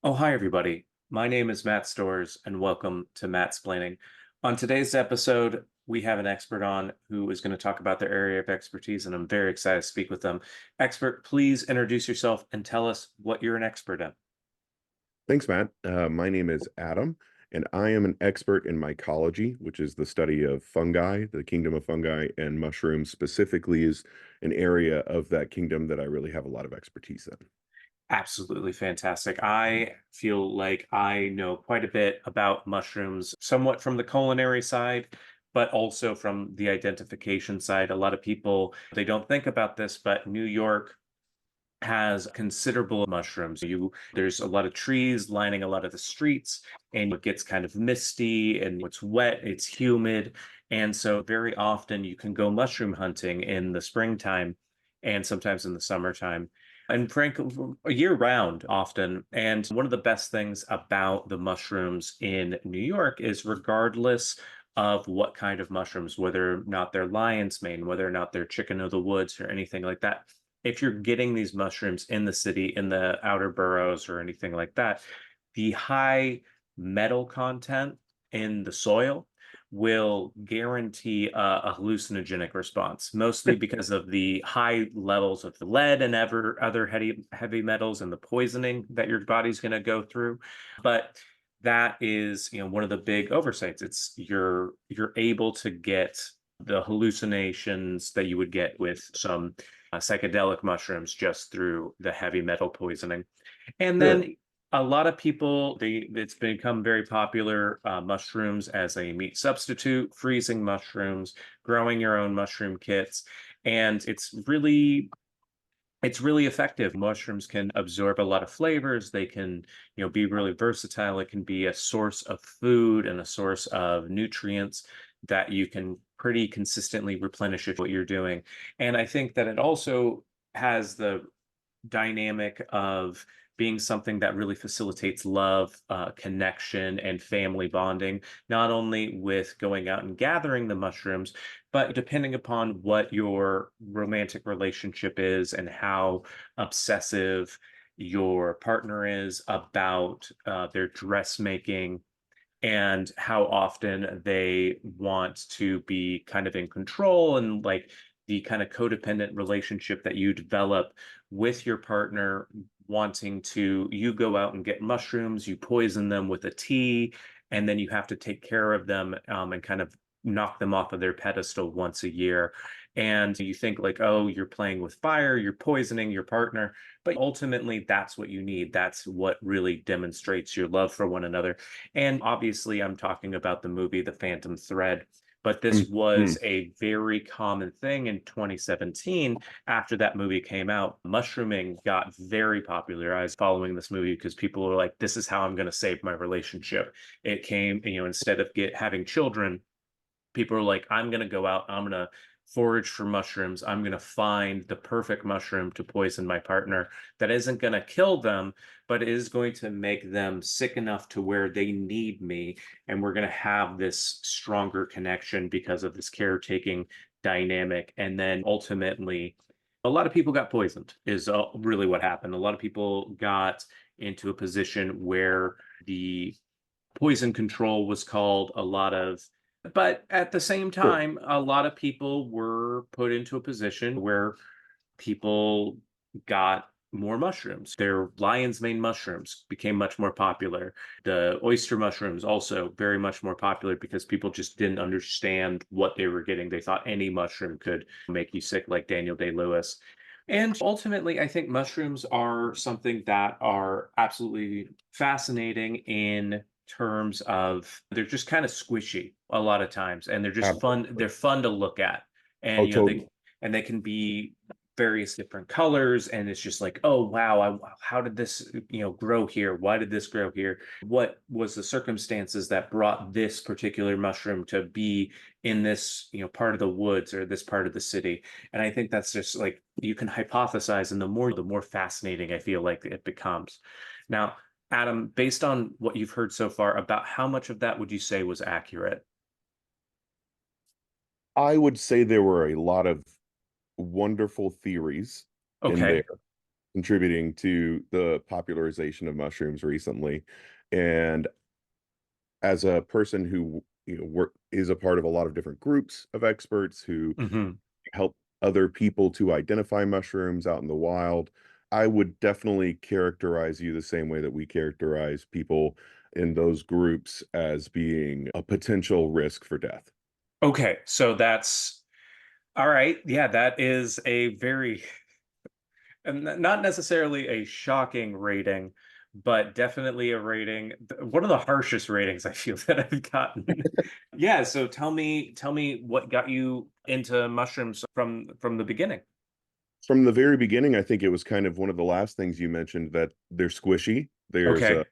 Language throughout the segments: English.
Oh, hi, everybody. My name is Matt Storrs, and welcome to Mattsplaining. On today's episode, we have an expert on who is going to talk about their area of expertise, and I'm very excited to speak with them. Expert, please introduce yourself and tell us what you're an expert in. Thanks, Matt. My name is Adam, and I am an expert in mycology, which is the study of fungi. The kingdom of fungi and mushrooms specifically is an area of that kingdom that I really have a lot of expertise in. Absolutely fantastic. I feel like I know quite a bit about mushrooms, somewhat from the culinary side, but also from the identification side. A lot of people, they don't think about this, but New York has considerable mushrooms. There's a lot of trees lining a lot of the streets, and it gets kind of misty and it's wet, it's humid. And so very often you can go mushroom hunting in the springtime and sometimes in the summertime. And frankly, year round often. And one of the best things about the mushrooms in New York is regardless of what kind of mushrooms, whether or not they're lion's mane, whether or not they're chicken of the woods or anything like that, if you're getting these mushrooms in the city, in the outer boroughs or anything like that, the high metal content in the soil will guarantee a hallucinogenic response, mostly because of the high levels of the lead and other heavy metals and the poisoning that your body's going to go through. But that is, one of the big oversights. It's you're able to get the hallucinations that you would get with some psychedelic mushrooms just through the heavy metal poisoning. And Sure. then a lot of people, it's become very popular, mushrooms as a meat substitute, freezing mushrooms, growing your own mushroom kits, and it's really effective. Mushrooms can absorb a lot of flavors. They can, be really versatile. It can be a source of food and a source of nutrients that you can pretty consistently replenish if what you're doing. And I think that it also has the dynamic of being something that really facilitates love, connection, and family bonding, not only with going out and gathering the mushrooms, but depending upon what your romantic relationship is and how obsessive your partner is about their dressmaking and how often they want to be kind of in control and like the kind of codependent relationship that you develop with your partner wanting to you go out and get mushrooms, you poison them with a tea, and then you have to take care of them, and kind of knock them off of their pedestal once a year. And you think like, oh, you're playing with fire, you're poisoning your partner, but ultimately that's what you need. That's what really demonstrates your love for one another. And obviously, I'm talking about the movie The Phantom Thread. But this Mhm. was a very common thing in 2017 after that movie came out. Mushrooming got very popularized following this movie because people were like, this is how I'm going to save my relationship. It came, instead of having children, people are like, I'm going to go out, I'm going to forage for mushrooms. I'm going to find the perfect mushroom to poison my partner that isn't going to kill them, but is going to make them sick enough to where they need me. And we're going to have this stronger connection because of this caretaking dynamic. And then ultimately, a lot of people got poisoned, is really what happened. A lot of people got into a position where the poison control was called a lot of, but at the same Sure. time, a lot of people were put into a position where people got more mushrooms. Their lion's mane mushrooms became much more popular. The oyster mushrooms also very much more popular because people just didn't understand what they were getting. They thought any mushroom could make you sick, like Daniel Day-Lewis. And ultimately, I think mushrooms are something that are absolutely fascinating in terms of they're just kind of squishy a lot of times, and they're just fun. Absolutely. They're fun to look at, and Oh, totally. they can be various different colors, and it's just like, oh wow, how did this grow here? Why did this grow here? What was the circumstances that brought this particular mushroom to be in this part of the woods or this part of the city? And I think that's just like you can hypothesize, and the more fascinating I feel like it becomes. Now, Adam, based on what you've heard so far, about how much of that would you say was accurate? I would say there were a lot of wonderful theories in Okay. there. contributing to the popularization of mushrooms recently. And as a person who work is a part of a lot of different groups of experts who Hmm. help other people to identify mushrooms out in the wild, I would definitely characterize you the same way that we characterize people in those groups as being a potential risk for death. Okay, so that's all right. Yeah, that is a very and not necessarily a shocking rating, but definitely a rating. One of the harshest ratings I feel that I've gotten. Yeah, so tell me what got you into mushrooms from the beginning. From the very beginning, I think it was kind of one of the last things you mentioned that they're squishy. Okay.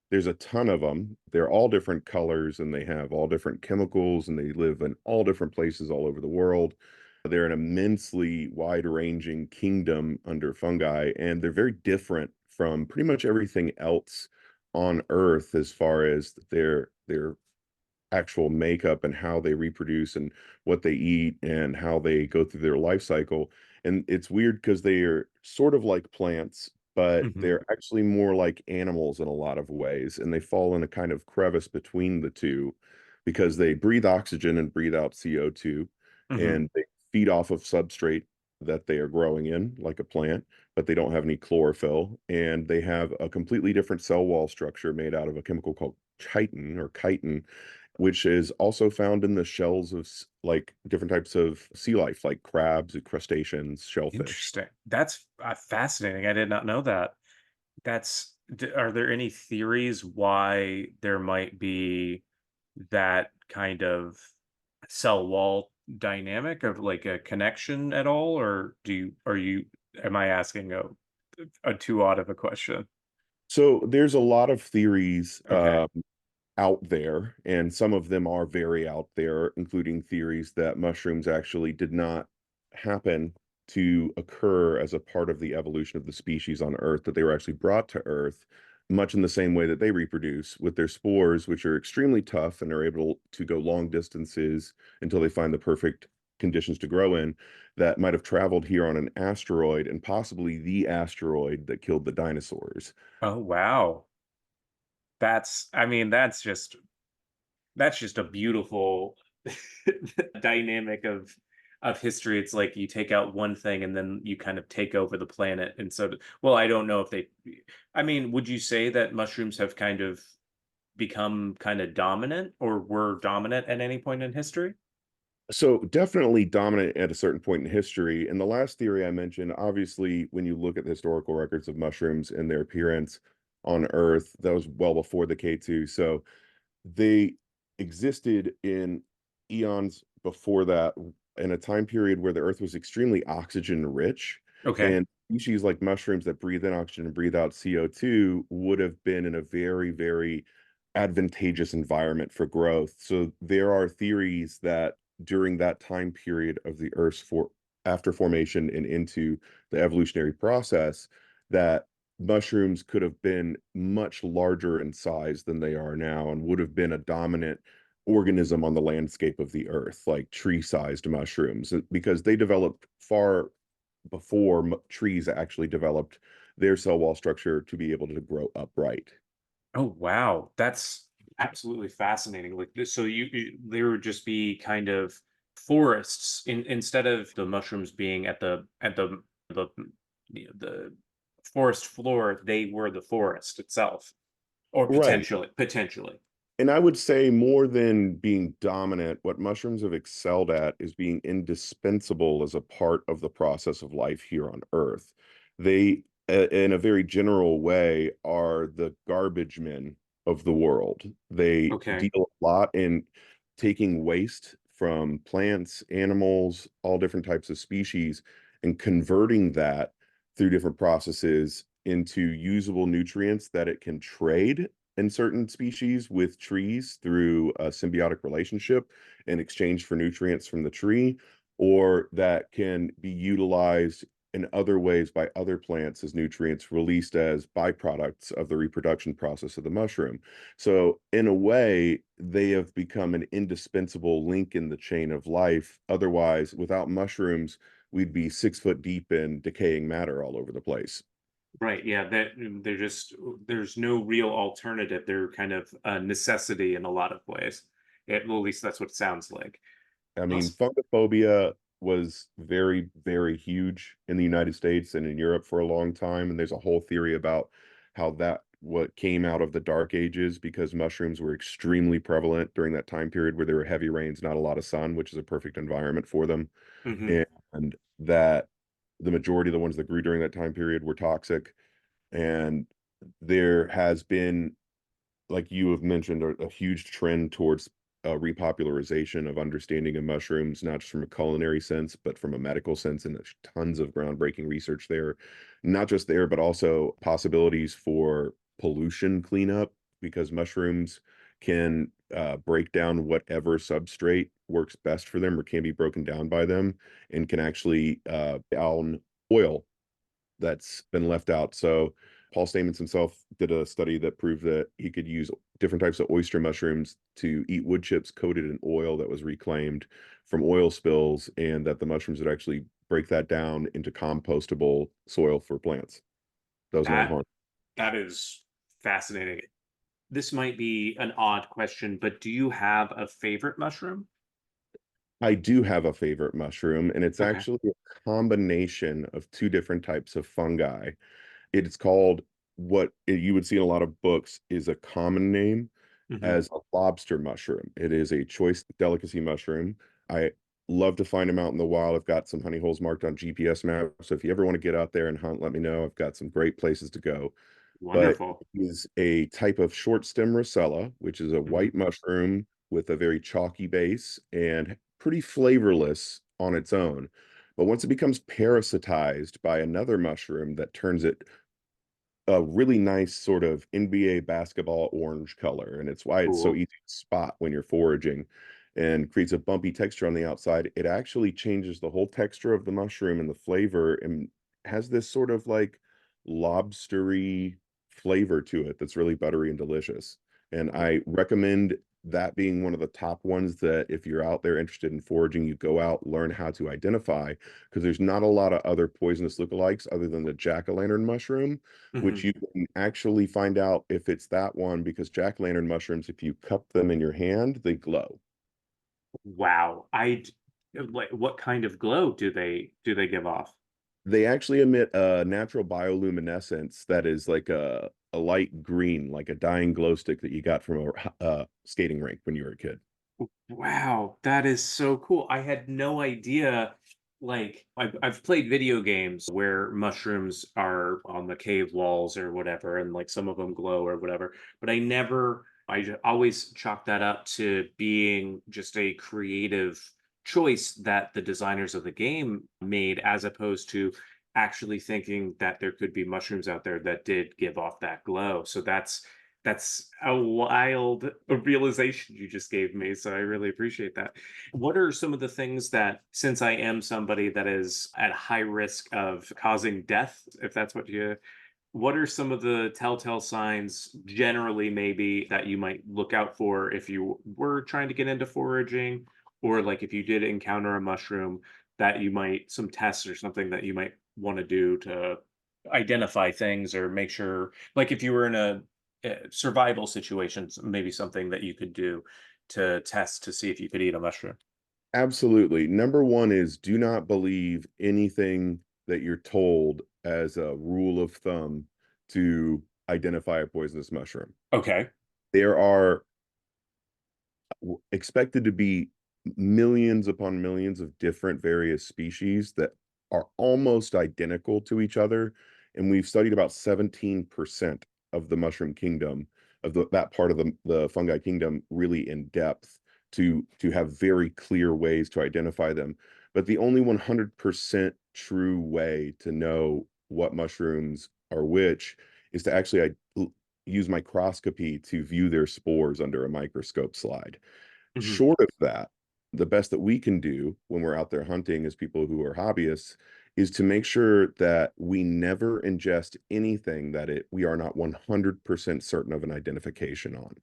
There's a ton of them. They're all different colors and they have all different chemicals and they live in all different places all over the world. They're an immensely wide-ranging kingdom under fungi, and they're very different from pretty much everything else on Earth as far as their actual makeup and how they reproduce and what they eat and how they go through their life cycle. And it's weird because they are sort of like plants, but Hmm. they're actually more like animals in a lot of ways. And they fall in a kind of crevice between the two because they breathe oxygen and breathe out CO2, Hmm. and they feed off of substrate that they are growing in, like a plant, but they don't have any chlorophyll. And they have a completely different cell wall structure made out of a chemical called chitin, which is also found in the shells of like different types of sea life, like crabs, crustaceans, shellfish. Interesting. That's fascinating. I did not know that. Are there any theories why there might be that kind of cell wall dynamic of like a connection at all, or am I asking a too odd of a question? So there's a lot of theories Okay. out there, and some of them are very out there, including theories that mushrooms actually did not happen to occur as a part of the evolution of the species on Earth, that they were actually brought to Earth, much in the same way that they reproduce with their spores, which are extremely tough and are able to go long distances until they find the perfect conditions to grow in, that might have traveled here on an asteroid and possibly the asteroid that killed the dinosaurs. Oh wow. I mean, that's just a beautiful dynamic of history. It's like you take out one thing and then you kind of take over the planet. And so, well, I don't know if I mean, would you say that mushrooms have kind of become kind of dominant or were dominant at any point in history? So definitely dominant at a certain point in history. And the last theory I mentioned, obviously, when you look at the historical records of mushrooms and their appearance on Earth, that was well before the K2. So they existed in eons before that, in a time period where the Earth was extremely oxygen rich, Okay. and species like mushrooms that breathe in oxygen and breathe out CO2 would have been in a very, very advantageous environment for growth. So there are theories that during that time period of the Earth's after formation and into the evolutionary process, that mushrooms could have been much larger in size than they are now and would have been a dominant organism on the landscape of the earth, like tree-sized mushrooms, because they developed far before trees actually developed their cell wall structure to be able to grow upright. Oh wow, that's absolutely fascinating. Like so there would just be kind of forests instead of the mushrooms being at the forest floor, they were the forest itself. Or Right. potentially. And I would say more than being dominant, what mushrooms have excelled at is being indispensable as a part of the process of life here on Earth. They, in a very general way, are the garbage men of the world. They Okay. deal a lot in taking waste from plants, animals, all different types of species, and converting that through different processes into usable nutrients that it can trade in certain species with trees through a symbiotic relationship in exchange for nutrients from the tree, or that can be utilized in other ways by other plants as nutrients released as byproducts of the reproduction process of the mushroom. So, in a way, they have become an indispensable link in the chain of life. Otherwise, without mushrooms, we'd be 6 foot deep in decaying matter all over the place. Right. Yeah. That they're just there's no real alternative. They're kind of a necessity in a lot of ways. Well, at least that's what it sounds like. I mean, Plus, fungophobia was very, very huge in the United States and in Europe for a long time. And there's a whole theory about how that what came out of the dark ages because mushrooms were extremely prevalent during that time period where there were heavy rains, not a lot of sun, which is a perfect environment for them. mhm. And that the majority of the ones that grew during that time period were toxic. And there has been, like you have mentioned, a huge trend towards repopularization of understanding of mushrooms, not just from a culinary sense, but from a medical sense, and there's tons of groundbreaking research there. Not just there, but also possibilities for pollution cleanup, because mushrooms can break down whatever substrate works best for them or can be broken down by them, and can actually down oil that's been left out. So Paul Stamets himself did a study that proved that he could use different types of oyster mushrooms to eat wood chips coated in oil that was reclaimed from oil spills, and that the mushrooms would actually break that down into compostable soil for plants. That was That non-harm. that is fascinating. This might be an odd question, but do you have a favorite mushroom? I do have a favorite mushroom, and it's Okay. actually a combination of two different types of fungi. It's called, what you would see in a lot of books is a common name Hmm. as a lobster mushroom. It is a choice delicacy mushroom. I love to find them out in the wild. I've got some honey holes marked on GPS maps. So if you ever want to get out there and hunt, let me know. I've got some great places to go. But Wonderful. it is a type of short stem Rosella, which is a Hmm. white mushroom with a very chalky base and pretty flavorless on its own. But once it becomes parasitized by another mushroom that turns it a really nice sort of NBA basketball orange color, and it's why it's so Cool. easy to spot when you're foraging, and creates a bumpy texture on the outside. It actually changes the whole texture of the mushroom and the flavor, and has this sort of like lobstery flavor to it that's really buttery and delicious. And I recommend that being one of the top ones that if you're out there interested in foraging, you go out, learn how to identify, because there's not a lot of other poisonous lookalikes other than the jack-o'-lantern mushroom, Hmm. which you can actually find out if it's that one, because jack-o'-lantern mushrooms, if you cup them in your hand, they glow. Wow. Like what kind of glow do they give off? They actually emit a natural bioluminescence that is like a light green, like a dying glow stick that you got from a skating rink when you were a kid. Wow, that is so cool. I had no idea. Like, I've played video games where mushrooms are on the cave walls or whatever, and like some of them glow or whatever. But always chalk that up to being just a creative choice that the designers of the game made, as opposed to actually thinking that there could be mushrooms out there that did give off that glow. So that's a wild realization you just gave me. So I really appreciate that. What are some of the things that, since I am somebody that is at high risk of causing death, if that's what are some of the telltale signs generally, maybe, that you might look out for if you were trying to get into foraging, or like if you did encounter a mushroom that some tests or something that you might want to do to identify things or make sure, like if you were in a survival situations, maybe something that you could do to test to see if you could eat a mushroom. Absolutely. Number one is, do not believe anything that you're told as a rule of thumb to identify a poisonous mushroom. Okay. There are expected to be millions upon millions of different various species that are almost identical to each other. And we've studied about 17% of the mushroom kingdom, of that part of the fungi kingdom, really in depth, to have very clear ways to identify them. But the only 100% true way to know what mushrooms are which is to actually use microscopy to view their spores under a microscope slide. Mhm. Short of that, the best that we can do when we're out there hunting as people who are hobbyists is to make sure that we never ingest anything that we are not 100% certain of an identification on.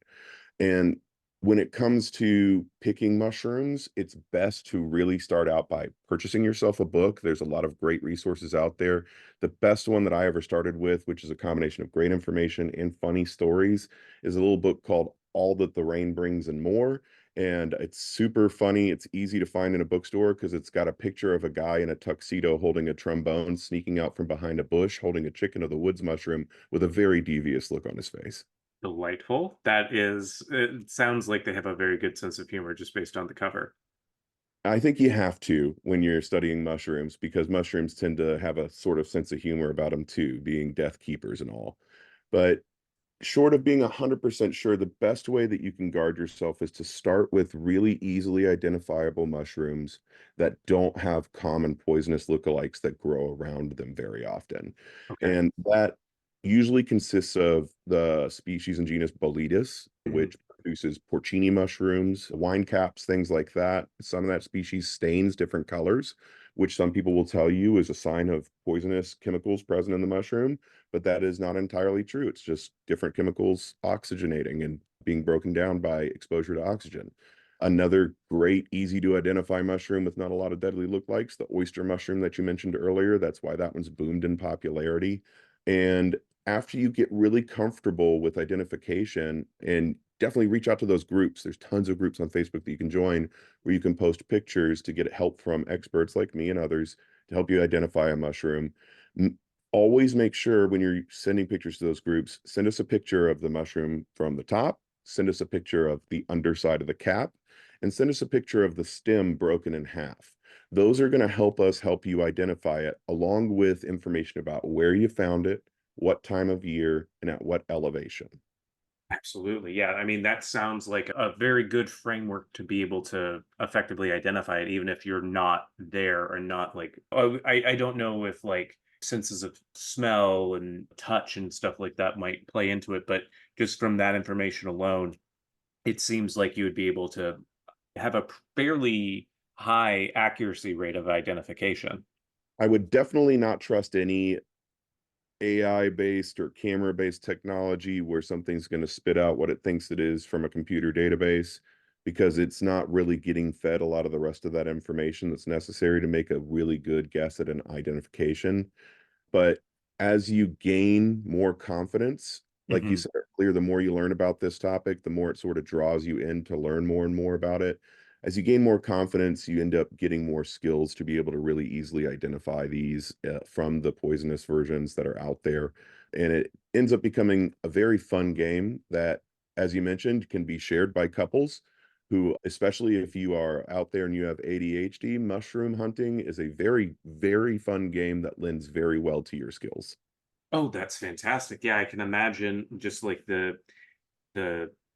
And When it comes to picking mushrooms, it's best to really start out by purchasing yourself a book. There's a lot of great resources out there. The best one that I ever started with, which is a combination of great information and funny stories, is a little book called All That the Rain Brings and More. And it's super funny. It's easy to find in a bookstore because it's got a picture of a guy in a tuxedo holding a trombone, sneaking out from behind a bush, holding a chicken of the woods mushroom with a very devious look on his face. Delightful. That is, it sounds like they have a very good sense of humor just based on the cover. I think you have to when you're studying mushrooms because mushrooms tend to have a sort of sense of humor about them too, being death keepers and all. But short of being 100% sure, the best way that you can guard yourself is to start with really easily identifiable mushrooms that don't have common poisonous lookalikes that grow around them very often. Okay. And that usually consists of the species and genus Boletus, Mhm. which produces porcini mushrooms, wine caps, things like that. Some of that species stains different colors, which some people will tell you is a sign of poisonous chemicals present in the mushroom, but that is not entirely true. It's just different chemicals oxygenating and being broken down by exposure to oxygen. Another great, easy to identify mushroom with not a lot of deadly lookalikes, the oyster mushroom that you mentioned earlier. That's why that one's boomed in popularity. And after you get really comfortable with identification, and definitely reach out to those groups. There's tons of groups on Facebook that you can join where you can post pictures to get help from experts like me and others to help you identify a mushroom. Always make sure when you're sending pictures to those groups, send us a picture of the mushroom from the top, send us a picture of the underside of the cap, and send us a picture of the stem broken in half. Those are going to help us help you identify it, along with information about where you found it, what time of year, and at what elevation. Absolutely. Yeah. I mean, that sounds like a very good framework to be able to effectively identify it, even if you're not there or not like, oh, I don't know if like senses of smell and touch and stuff like that might play into it, but just from that information alone, it seems like you would be able to have a fairly high accuracy rate of identification. I would definitely not trust any AI based or camera based technology where something's going to spit out what it thinks it is from a computer database because it's not really getting fed a lot of the rest of that information that's necessary to make a really good guess at an identification. But as you gain more confidence, like you Hmm. said earlier, the more you learn about this topic, the more it sort of draws you in to learn more and more about it. As you gain more confidence, you end up getting more skills to be able to really easily identify these from the poisonous versions that are out there. And it ends up becoming a very fun game that, as you mentioned, can be shared by couples who, especially if you are out there and you have ADHD, mushroom hunting is a very, very fun game that lends very well to your skills. Oh, that's fantastic. Yeah, I can imagine just like the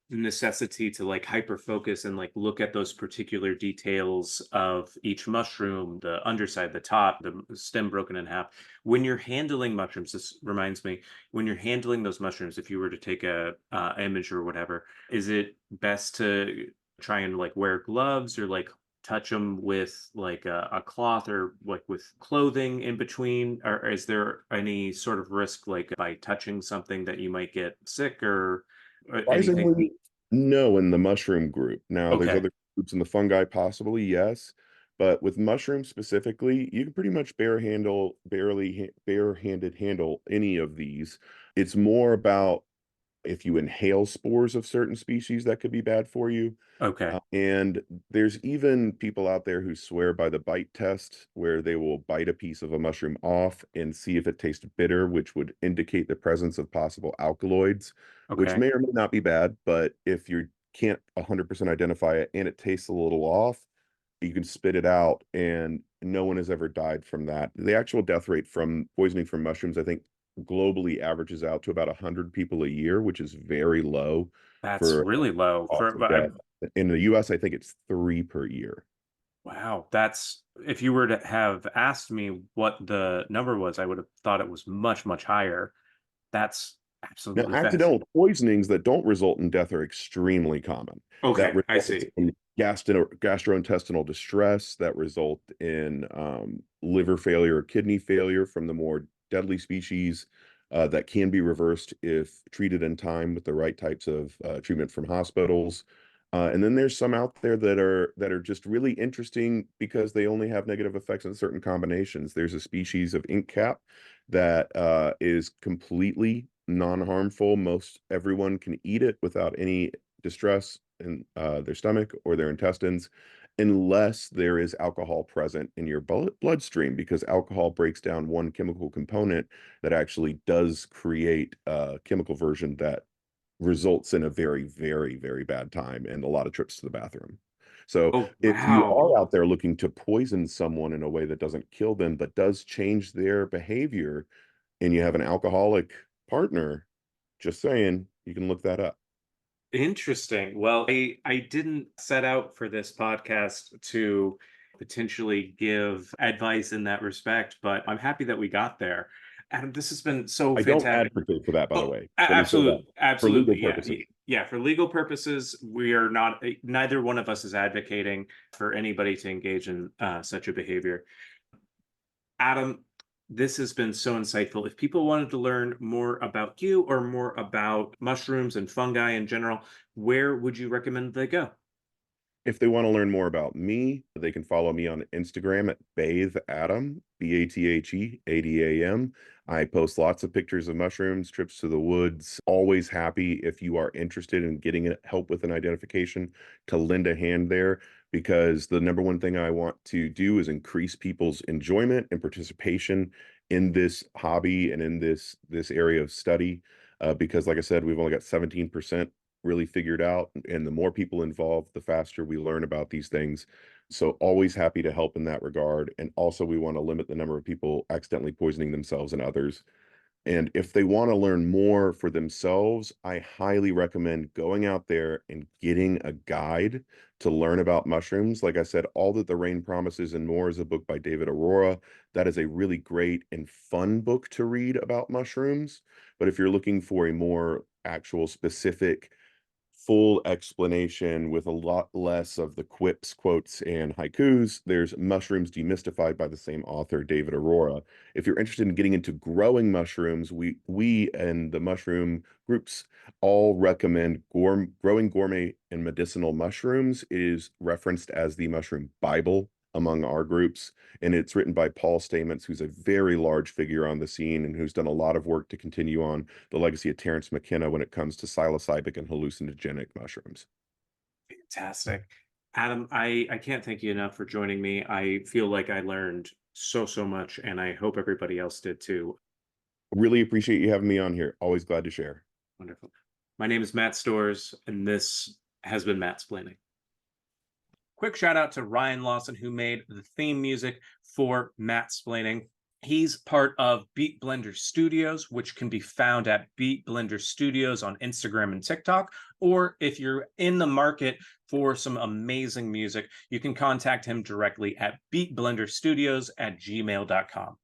necessity to like hyper focus and like look at those particular details of each mushroom, the underside, the top, the stem broken in half. When you're handling mushrooms, this reminds me, when you're handling those mushrooms, if you were to take a image or whatever, is it best to try and like wear gloves or like touch them with like a cloth or like with clothing in between? Or is there any sort of risk like by touching something that you might get sick or anything? Surprisingly, no in the mushroom group. Now, there's Okay. other groups in the fungi, possibly, yes. But with mushrooms specifically, you can pretty much barehanded handle any of these. It's more about if you inhale spores of certain species that could be bad for you. Okay. And there's even people out there who swear by the bite test, where they will bite a piece of a mushroom off and see if it tastes bitter, which would indicate the presence of possible alkaloids, which Okay. may or may not be bad. But if you can't 100% identify it and it tastes a little off, you can spit it out, and no one has ever died from that. The actual death rate from poisoning from mushrooms, I think, globally averages out to about 100 people a year, which is very low That's for really low cause for of but death. In the US, I think it's 3 per year. wow, that's if you were to have asked me what the number was, I would have thought it was much, much higher. That's Now, absolutely fast. accidental poisonings that don't result in death are extremely common. That Okay, I result see. in gastrointestinal distress, that result in liver failure or kidney failure from the more deadly species that can be reversed if treated in time with the right types of treatment from hospitals. And then there's some out there that are just really interesting because they only have negative effects in certain combinations. There's a species of ink cap that is completely non-harmful. Most everyone can eat it without any distress in their stomach or their intestines, unless there is alcohol present in your bloodstream, because alcohol breaks down one chemical component that actually does create a chemical version that results in a very, very, very bad time and a lot of trips to the bathroom. So Oh, if you wow. are out there looking to poison someone in a way that doesn't kill them, but does change their behavior, and you have an alcoholic partner, just saying, you can look that up. Interesting. Well, I didn't set out for this podcast to potentially give advice in that respect, but I'm happy that we got there. Adam, this has been so I don't fantastic. advocate for that, by the Oh, way. Let me say that absolutely, for legal absolutely, yeah, purposes. yeah. For legal purposes, we are not. Neither one of us is advocating for anybody to engage in such a behavior. Adam, this has been so insightful. If people wanted to learn more about you or more about mushrooms and fungi in general, where would you recommend they go? If they want to learn more about me, they can follow me on Instagram at Bathe Adam, BATHE ADAM. I post lots of pictures of mushrooms, trips to the woods. Always happy if you are interested in getting help with an identification to lend a hand there, because the number one thing I want to do is increase people's enjoyment and participation in this hobby and in this area of study. Because like I said, we've only got 17% really figured out, and the more people involved, the faster we learn about these things. So always happy to help in that regard. And also we want to limit the number of people accidentally poisoning themselves and others. And if they want to learn more for themselves, I highly recommend going out there and getting a guide to learn about mushrooms. Like I said, All That the Rain Promises and More is a book by David Arora. That is a really great and fun book to read about mushrooms. But if you're looking for a more actual specific full explanation with a lot less of the quips, quotes, and haikus, there's Mushrooms Demystified by the same author, David Arora. If you're interested in getting into growing mushrooms, we and the mushroom groups all recommend growing gourmet and medicinal mushrooms. It is referenced as the mushroom Bible among our groups, and it's written by Paul Stamets, who's a very large figure on the scene and who's done a lot of work to continue on the legacy of Terrence McKenna when it comes to psilocybin and hallucinogenic mushrooms. Fantastic. Adam, I can't thank you enough for joining me. I feel like I learned so much, and I hope everybody else did too. Really appreciate you having me on here. Always glad to share. Wonderful. My name is Matt Storrs, and this has been Mattsplaining. Quick shout out to Ryan Lawson, who made the theme music for Mattsplaining. He's part of Beat Blender Studios, which can be found at Beat Blender Studios on Instagram and TikTok. Or if you're in the market for some amazing music, you can contact him directly at beatblenderstudios@gmail.com.